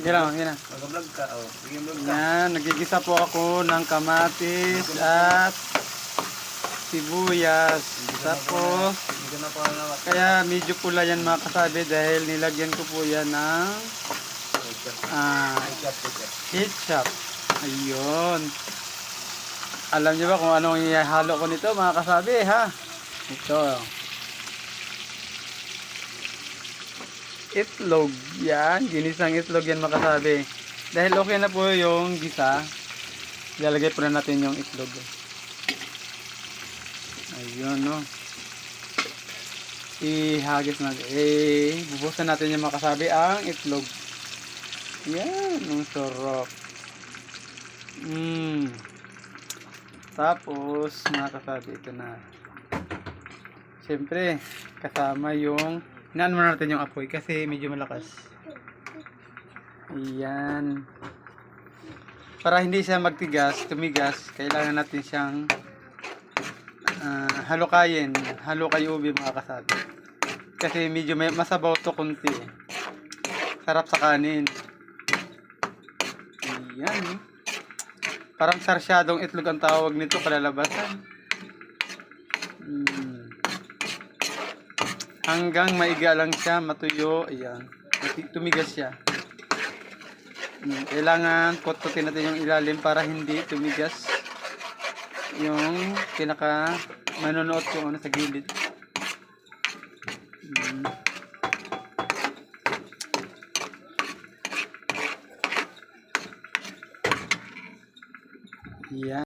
Sige lang. Mag-vlog ka, oh. Sige, vlog ka. Yan, nagigisa po ako ng kamatis at sibuyas. Tapos, Hindi ko na pa nawat. kaya medyo pula yan mga kasabi dahil nilagyan ko po yan ng ketchup. Ayun. Alam niyo ba kung anong ihalo ko nito mga kasabi ha? Ito. Itlog. Yan. Ginisang itlog yan mga kasabi. Dahil okay na po yung gisa, ilalagay po na natin yung itlog. Ayun no. Ihagis natin. Bubusan natin yung mga kasabi ang itlog. Yan. Ang sarap. Tapos, mga kasabi, ito na. Siyempre, kasama yung inaan muna natin yung apoy kasi medyo malakas. Ayan. Para hindi siya tumigas, kailangan natin siyang halukayin. Halukay ubi mga kasabi. Kasi medyo masabaw to kunti. Sarap sa kanin. Ayan. Parang sarsyadong itlog ang tawag nito, kalalabasan. Hanggang maiga lang siya, matuyo, ayan. Tumigas siya. Kailangan putputin natin yung ilalim para hindi tumigas yung pinaka manunuot yung ano sa gilid. Ayan.